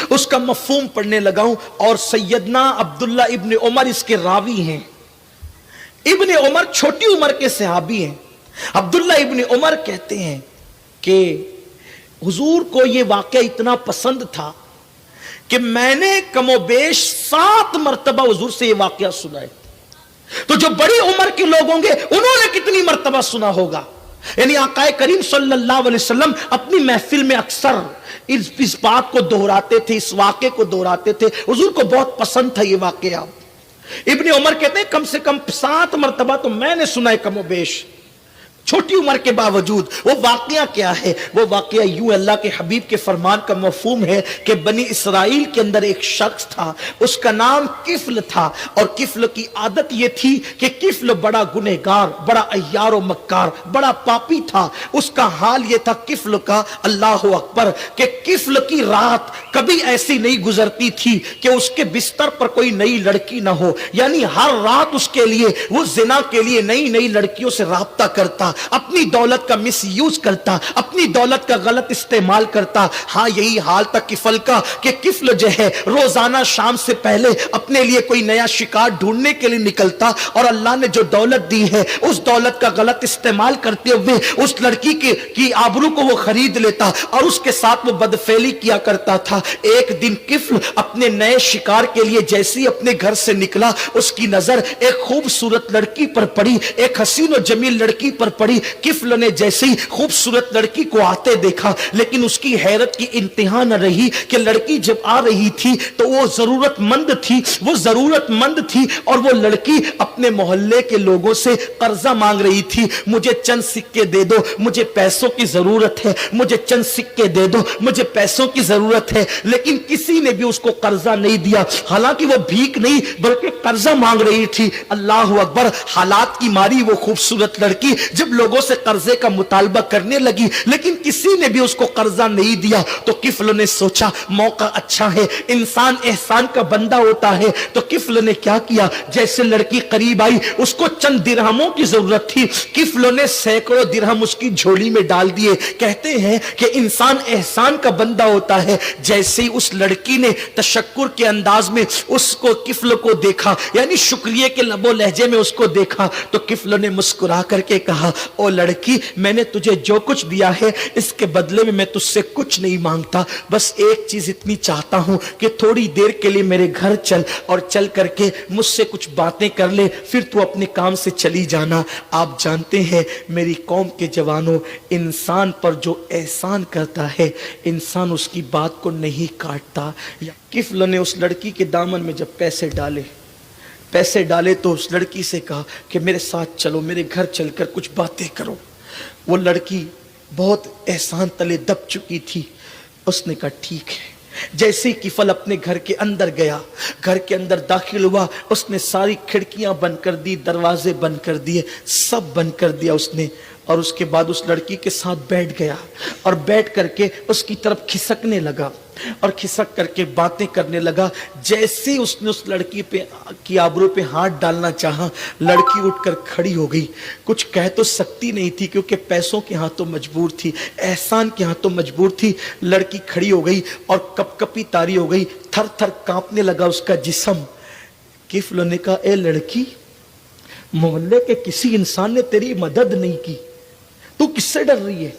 اس کا مفہوم پڑھنے لگا ہوں، اور سیدنا عبداللہ ابن عمر اس کے راوی ہیں۔ ابن عمر چھوٹی عمر کے صحابی ہیں۔ عبداللہ ابن عمر کہتے ہیں کہ حضور کو یہ واقعہ اتنا پسند تھا کہ میں نے کم و بیش 7 مرتبہ حضور سے یہ واقعہ سنا ہے۔ تو جو بڑی عمر کے لوگ ہوں گے انہوں نے کتنی مرتبہ سنا ہوگا؟ یعنی آقا کریم صلی اللہ علیہ وسلم اپنی محفل میں اکثر اس بات کو دہراتے تھے، اس واقعے کو دہراتے تھے۔ حضور کو بہت پسند تھا یہ واقعہ۔ ابن عمر کہتے ہیں کم سے کم 7 مرتبہ تو میں نے سنا ہے کم و بیش، چھوٹی عمر کے باوجود۔ وہ واقعہ کیا ہے؟ وہ واقعہ یوں اللہ کے حبیب کے فرمان کا مفہوم ہے کہ بنی اسرائیل کے اندر ایک شخص تھا، اس کا نام کفل تھا، اور کفل کی عادت یہ تھی کہ کفل بڑا گنہگار، بڑا عیار و مکار، بڑا پاپی تھا۔ اس کا حال یہ تھا کفل کا، اللہ اکبر، کہ کفل کی رات کبھی ایسی نہیں گزرتی تھی کہ اس کے بستر پر کوئی نئی لڑکی نہ ہو، یعنی ہر رات اس کے لیے وہ زنا کے لیے نئی نئی لڑکیوں سے رابطہ کرتا، اپنی دولت کا مس یوز کرتا، اپنی دولت کا غلط استعمال کرتا۔ ہاں یہی حال تھا کفل کا کہ کفل جو ہے روزانہ شام سے پہلے اپنے لیے کوئی نیا شکار ڈھونڈنے کے لیے نکلتا، اور اللہ نے جو دولت دی ہے اس دولت کا غلط استعمال کرتے ہوئے اس لڑکی کی آبرو کو وہ خرید لیتا اور اس کے ساتھ وہ بدفعلی کیا کرتا تھا۔ ایک دن کفل اپنے نئے شکار کے لیے جیسے ہی اپنے گھر سے نکلا، اس کی نظر ایک خوبصورت لڑکی پر پڑی، ایک حسین و جمیل لڑکی پر پڑی۔ کفل نے جیسے ہی خوبصورت لڑکی کو آتے دیکھا، لیکن اس کی حیرت کی انتہا نہ رہی کہ لڑکی جب آ رہی تھی تو وہ ضرورت مند تھی، اور وہ لڑکی اپنے محلے کے لوگوں سے قرضہ مانگ رہی تھی۔ مجھے چند سکے دے دو، مجھے پیسوں کی ضرورت ہے، مجھے چند سکے دے دو، مجھے پیسوں کی ضرورت ہے۔ لیکن کسی نے بھی اس کو قرضہ نہیں دیا، حالانکہ وہ بھیک نہیں بلکہ قرضہ مانگ رہی تھی۔ اللہ اکبر، حالات کی ماری وہ خوبصورت لڑکی جب لوگوں سے قرضے کا مطالبہ کرنے لگی، لیکن کسی نے بھی اس کو قرضہ نہیں دیا، تو کفل نے سوچا موقع اچھا ہے، انسان احسان کا بندہ ہوتا ہے۔ تو کفل نے کیا کیا، جیسے لڑکی قریب آئی، اس کو چند درہموں کی ضرورت تھی، کفل نے سینکڑوں درہم اس کی جھولی میں ڈال دیے۔ کہتے ہیں کہ انسان احسان کا بندہ ہوتا ہے۔ جیسے ہی اس لڑکی نے تشکر کے انداز میں اس کو کفل کو دیکھا، یعنی شکریہ کے لب و لہجے میں اس کو دیکھا، تو کفل نے مسکرا کر کے کہا، او لڑکی، میں نے تجھے جو کچھ دیا ہے اس کے بدلے میں تجھ سے کچھ نہیں مانگتا، بس ایک چیز اتنی چاہتا ہوں کہ تھوڑی دیر کے لیے میرے گھر چل، اور چل کر کے مجھ سے کچھ باتیں کر لے، پھر تو اپنے کام سے چلی جانا۔ آپ جانتے ہیں میری قوم کے جوانوں، انسان پر جو احسان کرتا ہے انسان اس کی بات کو نہیں کاٹتا۔ کفل نے اس لڑکی کے دامن میں جب پیسے ڈالے تو اس لڑکی سے کہا کہ میرے ساتھ چلو، میرے گھر چل کر کچھ باتیں کرو۔ وہ لڑکی بہت احسان تلے دب چکی تھی، اس نے کہا ٹھیک ہے۔ جیسے ہی کفل اپنے گھر کے اندر گیا، گھر کے اندر داخل ہوا، اس نے ساری کھڑکیاں بند کر دی، دروازے بند کر دیے، سب بند کر دیا اس نے، اور اس کے بعد اس لڑکی کے ساتھ بیٹھ گیا، اور بیٹھ کر کے اس کی طرف کھسکنے لگا، اور کھسک کر کے باتیں کرنے لگا۔ جیسے اس نے اس لڑکی کی آبرو پہ ہاتھ ڈالنا چاہا، لڑکی اٹھ کر کھڑی ہو گئی۔ کچھ کہہ تو سکتی نہیں تھی کیونکہ پیسوں کے ہاتھوں مجبور تھی، احسان کے ہاتھوں مجبور تھی۔ لڑکی کھڑی ہو گئی اور کپ کپی تاری ہو گئی، تھر تھر کانپنے لگا اس کا جسم۔ کفل نے کہا، اے لڑکی، محلے کے کسی انسان نے تیری مدد نہیں کی، تو کس سے ڈر رہی ہے؟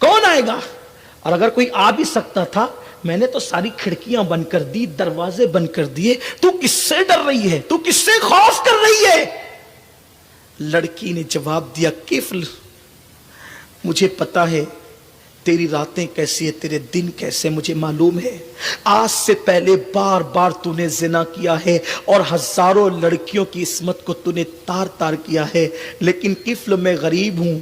کون آئے گا؟ اور اگر کوئی آ بھی سکتا تھا، میں نے تو ساری کھڑکیاں بند کر دی، دروازے بند کر دیے، تو کس سے ڈر رہی ہے؟ تو کس سے خوف کر رہی ہے؟ لڑکی نے جواب دیا، کفل، مجھے پتا ہے تیری راتیں کیسی ہے، تیرے دن کیسے، مجھے معلوم ہے۔ آج سے پہلے بار بار تو نے زنا کیا ہے اور ہزاروں لڑکیوں کی عصمت کو تو نے تار تار کیا ہے، لیکن کفل میں غریب ہوں،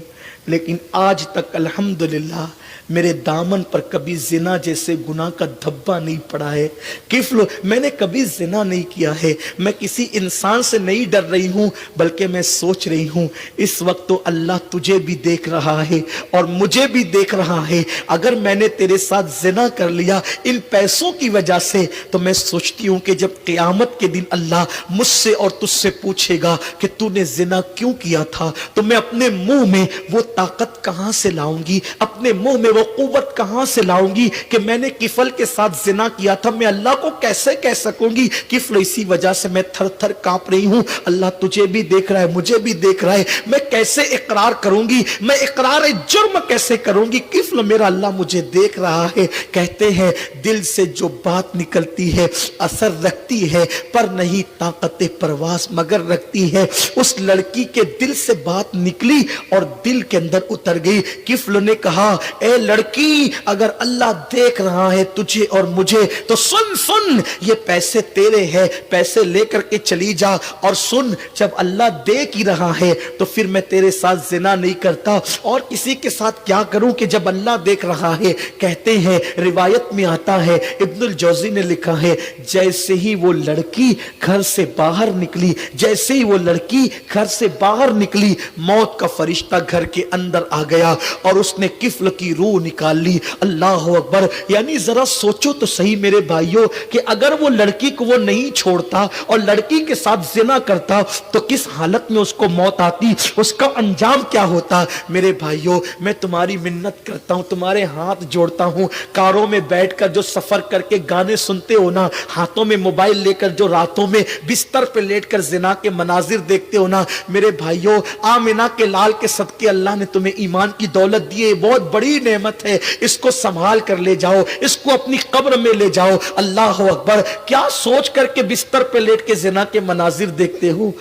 لیکن آج تک الحمدللہ میرے دامن پر کبھی زنا جیسے گناہ کا دھبا نہیں پڑا ہے۔ کفل، میں نے کبھی زنا نہیں کیا ہے، میں کسی انسان سے نہیں ڈر رہی ہوں، بلکہ میں سوچ رہی ہوں اس وقت تو اللہ تجھے بھی دیکھ رہا ہے اور مجھے بھی دیکھ رہا ہے۔ اگر میں نے تیرے ساتھ زنا کر لیا ان پیسوں کی وجہ سے، تو میں سوچتی ہوں کہ جب قیامت کے دن اللہ مجھ سے اور تجھ سے پوچھے گا کہ تو نے زنا کیوں کیا تھا، تو میں اپنے منہ میں وہ طاقت कहां से लाऊंगी, अपने मुंह में वो कुव्वत कहां से लाऊंगी कि मैंने किफल के साथ जिना किया था, मैं अल्लाह को कैसे कह सकूंगी। किफल इसी वजह से मैं थर थर कांप रही हूं, अल्लाह तुझे भी देख रहा है, मुझे भी देख रहा है, मैं कैसे इकरार करूंगी, मैं इकरार जुर्म कैसे करूंगी। किफल मेरा अल्लाह मुझे देख रहा है। कहते हैं दिल से जो बात निकलती है असर रखती है, पर नहीं ताकत परवास मगर रखती है। उस लड़की के दिल से बात निकली और दिल के अंदर उतर गई। किफल ने कहा, ए लड़की, अगर अल्लाह देख रहा है तुझे और मुझे तो सुन सुन, ये पैसे तेरे हैं, पैसे लेकर के चली जा। और सुन, जब अल्लाह देख ही रहा है तो फिर मैं तेरे साथ जिना नहीं करता, और किसी के साथ क्या करूं कि जब अल्लाह देख रहा है। कहते हैं रिवायत में आता है, इब्नुल जौजी ने लिखा है, जैसे ही वो लड़की घर से बाहर निकली, जैसे ही वो लड़की घर से बाहर निकली, मौत का फरिश्ता घर के अंदर आ गया और उसने किफल की रूह निकाल ली। अल्लाह अकबर। यानी जरा सोचो तो सही मेरे भाइयों कि अगर वो लड़की को वो नहीं छोड़ता और लड़की के साथ जिना करता तो किस हालत में उसको मौत आती, उसका अंजाम क्या होता। मेरे भाइयों, मैं तुम्हारी मिन्नत करता हूं, तुम्हारे हाथ जोड़ता हूं, कारों में बैठकर जो सफर करके गाने सुनते हो ना, हाथों में मोबाइल लेकर जो रातों में बिस्तर पे लेटकर जिना के मनाजिर देखते हो ना, मेरे भाइयों, आमिना के लाल के सदके अल्लाह ने तुम्हें ईमान की दौलत दी है, बहुत बड़ी नेमत है, इसको संभाल कर ले जाओ, इसको अपनी कब्र में ले जाओ। अल्लाह अकबर। क्या सोच करके बिस्तर पे लेट के जिना के मनाजिर देखते हो।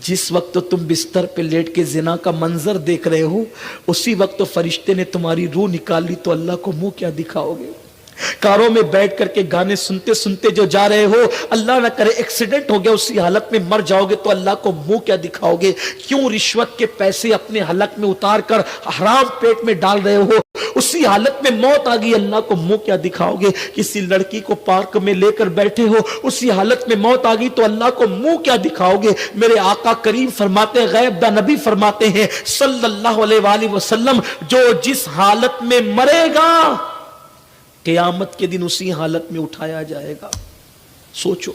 जिस वक्त तो तुम बिस्तर पे लेट के जिना का मंजर देख रहे हो, उसी वक्त तो फरिश्ते ने तुम्हारी रूह निकाल ली, तो अल्लाह को मुंह क्या दिखाओगे। कारों में बैठ करके गाने सुनते सुनते जो जा रहे हो, अल्लाह ना करे एक्सीडेंट हो गया, उसी हालत में मर जाओगे, तो अल्लाह को मुंह क्या दिखाओगे। क्यों रिश्वत के पैसे अपने हलक में उतार कर हराम पेट में डाल रहे हो, उसी हालत में मौत आ गई, अल्लाह को मुंह क्या दिखाओगे। किसी लड़की को पार्क में लेकर बैठे हो, उसी हालत में मौत आ गई, तो अल्लाह को मुंह क्या दिखाओगे। मेरे आका करीम फरमाते हैं, गैब दा नबी फरमाते हैं सल्लल्लाहु अलैहि वसल्लम, जो जिस हालत में मरेगा क़यामत के दिन उसी हालत में उठाया जाएगा। सोचो,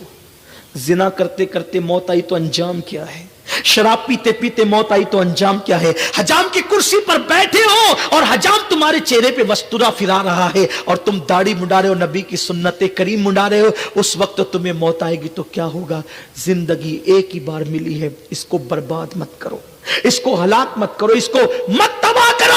जिना करते करते मौत आई तो अंजाम क्या है, शराब पीते पीते मौत आई तो अंजाम क्या है। हजाम की कुर्सी पर बैठे हो और हजाम तुम्हारे चेहरे पे वस्तुरा फिरा रहा है और तुम दाढ़ी मुंडा रहे हो, नबी की सुन्नते करीम मुंडा रहे हो, उस वक्त तो तुम्हें मौत आएगी तो क्या होगा। जिंदगी एक ही बार मिली है, इसको बर्बाद मत करो, इसको हलाक मत करो, इसको मत तबाह करो।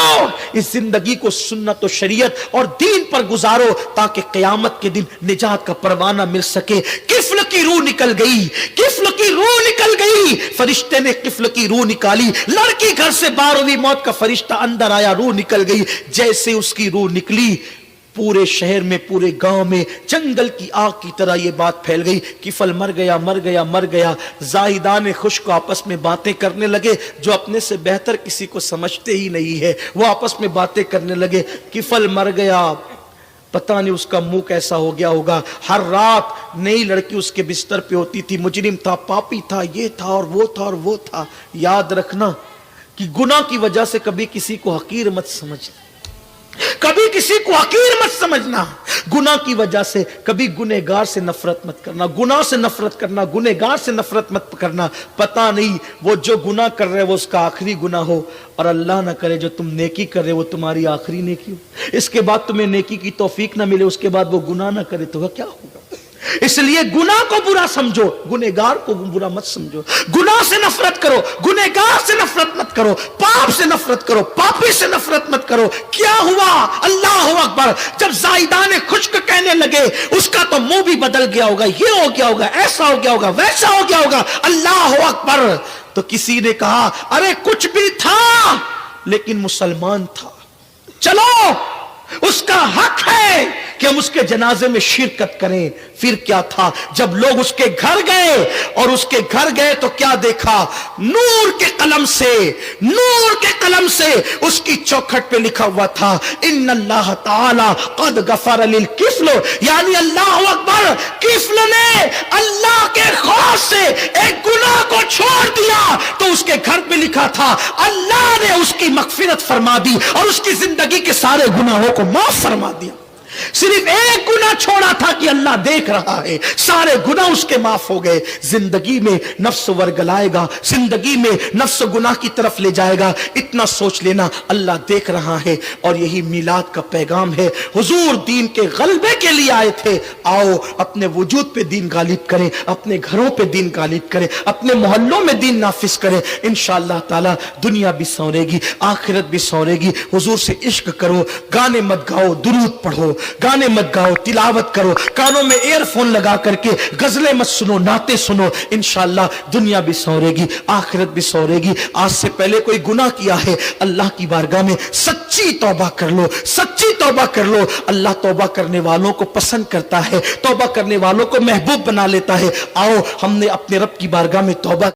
इस जिंदगी को सुन्नत और शरीयत और दीन पर गुजारो ताकि क़यामत के दिन निजात का परवाना मिल सके। किफल की रूह निकल गई, किफल की रूह निकल गई, फरिश्ते ने किफल की रूह निकाली, लड़की घर से बाहर हुई, मौत का फरिश्ता अंदर आया, रूह निकल गई। जैसे उसकी रूह निकली, पूरे शहर में, पूरे गांव में जंगल की आग की तरह यह बात फैल गई। किफल मर गया, मर गया, मर गया। जाहिदान खुश को आपस में बातें करने लगे, जो अपने से बेहतर किसी को समझते ही नहीं है, वो आपस में बातें करने लगे। किफल मर गया, पता नहीं उसका मुंह कैसा हो गया होगा। हर रात नई लड़की उसके बिस्तर पे होती थी, मुजरिम था, पापी था, ये था और वो था और वो था। याद रखना कि गुनाह की वजह से कभी किसी को हकीर मत समझना, कभी किसी को हकीर मत समझना। गुनाह की वजह से कभी गुनहगार से नफरत मत करना, गुनाह से नफरत करना, गुनहगार से नफरत मत करना। पता नहीं वो जो गुनाह कर रहे हो वो उसका आखिरी गुनाह हो, और अल्लाह ना करे जो तुम नेकी कर रहे हो वो तुम्हारी आखिरी नेकी हो, इसके बाद तुम्हें नेकी की तौफीक ना मिले, उसके बाद वो गुनाह ना करे तो क्या होगा। इसलिए गुनाह को बुरा समझो, गुनहगार को बुरा मत समझो। गुनाह से नफरत करो, गुनहगार से नफरत मत करो, पाप से नफरत करो, पापी से नफरत मत करो। क्या हुआ, अल्लाह अकबर, जब जाहिदान खुश्क कहने लगे, उसका तो मुंह भी बदल गया होगा, ये हो गया होगा, ऐसा हो गया होगा, वैसा हो गया होगा, अल्लाह अकबर। तो किसी ने कहा, अरे कुछ भी था लेकिन मुसलमान था, चलो उसका हक है कि हम उसके जनाजे में शिरकत करें। फिर क्या था, जब लोग उसके घर गए और उसके घर गए तो क्या देखा, नूर के कलम से, नूर के कलम से उसकी चौखट पे लिखा हुआ था, इन्नल्लाह ताला क़द गफ़र लिल किफ़ल, यानी अल्लाह अकबर, किफ़ल ने अल्लाह के खौफ से एक गुनाह को छोड़ दिया। तो उसके घर पे लिखा था, अल्लाह ने उसकी मग़फ़िरत फरमा दी और उसकी जिंदगी के सारे गुनाहों को माफ फरमा दिया। सिर्फ एक गुनाह छोड़ा था कि अल्लाह देख रहा है, सारे गुनाह उसके माफ हो गए। जिंदगी में नफ्स वर्गलाएगा, जिंदगी में नफ्स गुनाह की तरफ ले जाएगा, इतना सोच लेना अल्लाह देख रहा है। और यही मिलाद का पैगाम है। हुजूर दीन के गलबे के लिए आए थे, आओ अपने वजूद पे दीन गालिब करें, अपने घरों पे दीन गालिब करें, अपने मोहल्लों में दीन नाफिज करें। इंशाअल्लाह ताला दुनिया भी संवरेगी, आखिरत भी संवरेगी। हुजूर से इश्क करो, गाने मत गाओ, दुरूद पढ़ो, गाने मत गाओ, तिलावत करो, कानों में ईयरफोन लगा करके गजलें मत सुनो, नाते सुनो। इंशाअल्लाह दुनिया भी संवरेगी, आखिरत भी संवरेगी। आज से पहले कोई गुनाह किया है, अल्लाह की बारगाह में सच्ची तौबा कर लो, सच्ची तौबा कर लो। अल्लाह तौबा करने वालों को पसंद करता है, तौबा करने वालों को महबूब बना लेता है। आओ हमने अपने रब की बारगाह में तौबा